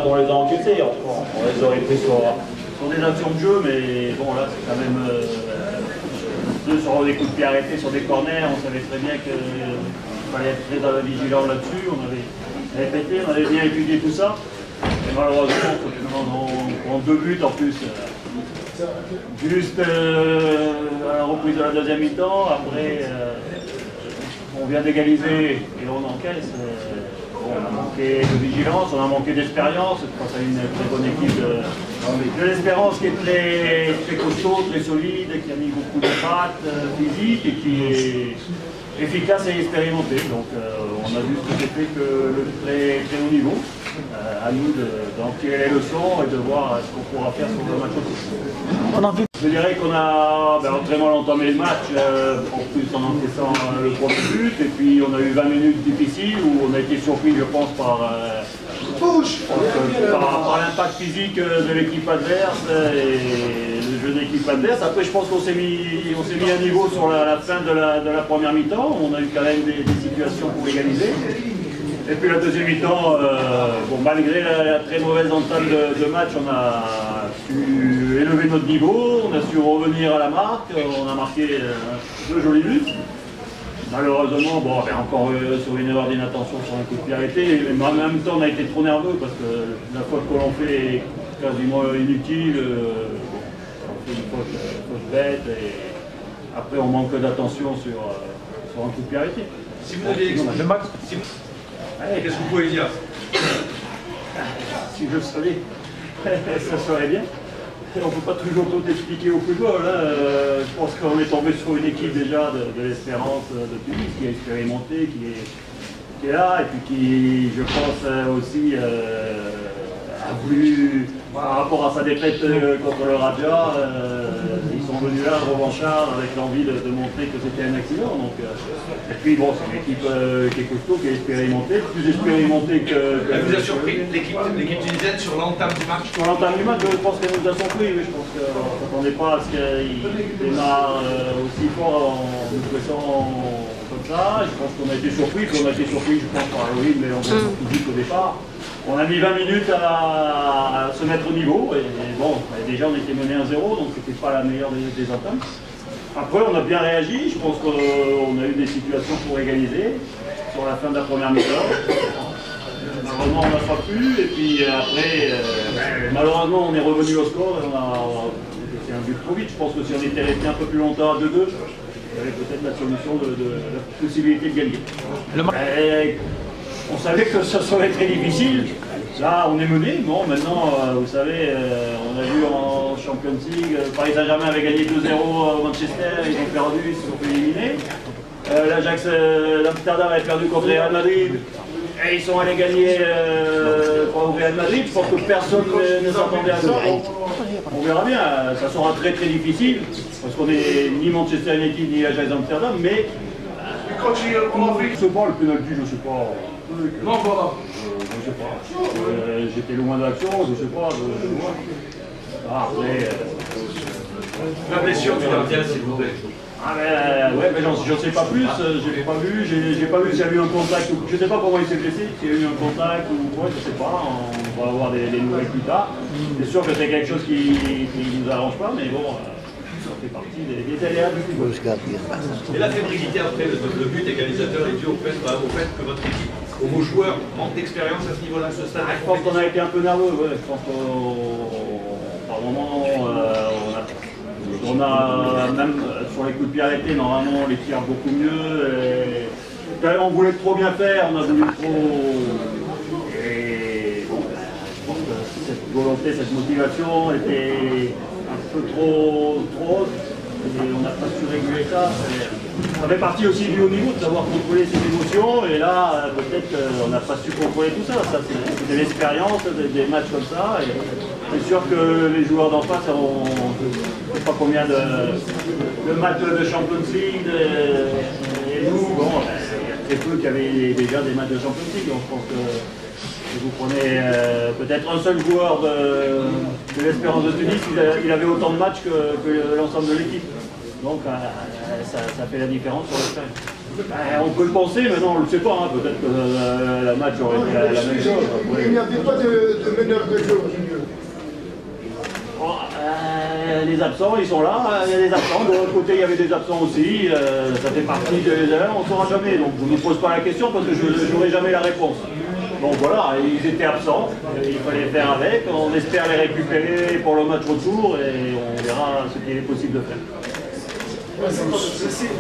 là, on les a encaissés. On les aurait pris sur des actions de jeu, mais bon, là, c'est quand même deux sur des coups de pied arrêtés sur des corners. On savait très bien qu'il fallait être très vigilant là-dessus. On avait répété, on avait bien étudié tout ça. Et malheureusement, on prend 2 buts en plus. Juste à la reprise de la deuxième mi-temps, après on vient d'égaliser et on encaisse. On a manqué de vigilance, on a manqué d'expérience face à une très bonne équipe de l'Espérance qui est très costaud, très solide, qui a mis beaucoup de pattes physiques et qui est efficace et expérimenté. Donc on a vu ce que c'était que le très haut niveau. À nous d'en tirer les leçons et de voir ce qu'on pourra faire sur le match aussi. Je dirais qu'on a très mal entamé le match, en plus en encaissant le premier but, et puis on a eu 20 minutes difficiles où on a été surpris, je pense, par l'impact physique de l'équipe adverse et le jeu d'équipe adverse. Après, je pense qu'on s'est mis à niveau sur la fin de la première mi-temps. On a eu quand même des situations pour égaliser. Et puis la deuxième mi-temps, malgré la très mauvaise entame de match, on a su élever notre niveau, on a su revenir à la marque, on a marqué 2 jolis buts. Malheureusement, encore sur une erreur d'inattention sur un coup de pied arrêté, mais en même temps on a été trop nerveux parce que la faute que l'on fait est quasiment inutile, on fait une faute bête et après on manque d'attention sur un coup de pied arrêté. Si vous aviez qu'est-ce que vous pouvez dire? Si je le savais, ça serait bien. On ne peut pas toujours tout expliquer au football. Je pense qu'on est tombé sur une équipe déjà de l'Espérance de Tunis qui est expérimentée, qui est là, et puis qui, je pense, aussi a voulu, par rapport à sa défaite contre le Raja, ils sont venus là revanchards avec l'envie de montrer que c'était un accident. Donc, et puis bon, c'est une équipe qui est costaud, qui est expérimentée, plus expérimentée que... Elle vous a surpris, l'équipe tunisienne, sur l'entame du match? Sur l'entame du match, je pense qu'elle nous a surpris, mais je pense qu'on ne s'attendait pas à ce qu'il démarre aussi fort en nous pressant comme ça. Je pense qu'on a été surpris, je pense, par Halloween, mais on s'est physique au départ. On a mis 20 minutes à se mettre au niveau, et bon, déjà on était mené 1-0, donc c'était pas la meilleure des entames. Après on a bien réagi, je pense qu'on a eu des situations pour égaliser sur la fin de la première mi-temps. Malheureusement on n'a pas pu, et puis après, malheureusement on est revenu au score, et c'est un but trop vite. Je pense que si on était resté un peu plus longtemps à 2-2, il y avait peut-être la solution de la possibilité de gagner. On savait que ça serait très difficile. Là, on est mené. Bon, maintenant, vous savez, on a vu en Champions League, Paris Saint-Germain avait gagné 2-0 à Manchester, ils ont perdu, ils se sont fait éliminer. L'Ajax d'Amsterdam avait perdu contre Real Madrid, et ils sont allés gagner au Real Madrid. Je pense que personne ne s'attendait à ça. On verra bien, ça sera très très difficile, parce qu'on n'est ni Manchester United ni l'Ajax d'Amsterdam, mais... Je sais pas, le penalty, je sais pas. Non, voilà. Je sais pas. J'étais loin de l'action, je sais pas. Après. La blessure du gardien, s'il vous plaît. Ouais, mais j'en sais pas plus. J'ai pas vu s'il y a eu un contact. Je sais pas comment il s'est blessé, s'il y a eu un contact ou quoi, je sais pas. On va avoir des nouvelles plus tard. C'est sûr que c'est quelque chose qui nous arrange pas, mais bon. Ça fait partie des aléas du football. Et la fébrilité après le but égalisateur est dû au fait que votre équipe, vos joueurs, manquent d'expérience à ce niveau-là, ce stade. Je pense qu'on a été un peu nerveux, ouais. Je pense qu'à un moment, on a même sur les coups de pied arrêtés, normalement on les tire beaucoup mieux. Et on voulait trop bien faire, on a voulu trop. Et bon, je pense que cette volonté, cette motivation était un peu trop haute, et on n'a pas su réguler ça. Ça fait partie aussi du haut niveau de savoir contrôler ses émotions, et là peut-être on n'a pas su contrôler tout ça. Ça c'est de l'expérience, des matchs comme ça, et c'est sûr que les joueurs d'en face ont je ne sais pas combien de matchs de Champions League, et nous, bon, il y a très peu qui avaient déjà des matchs de Champions League, donc je pense que vous prenez peut-être un seul joueur de l'Espérance de Tunis, il avait autant de matchs que l'ensemble de l'équipe. Donc ça fait la différence sur le terrain. On peut le penser, mais non, on ne le sait pas. Hein. Peut-être que le match aurait été la même chose. Il n'y avait pas de meneur de jeu au milieu. Bon, les absents, ils sont là. Il y a des absents. De l'autre côté, il y avait des absents aussi. Ça fait partie des erreurs. On ne saura jamais. Donc je ne me pose pas la question parce que je n'aurai jamais la réponse. Donc voilà, ils étaient absents. Il fallait faire avec. On espère les récupérer pour le match retour et on verra ce qu'il est possible de faire. Ouais, c'est pas possible.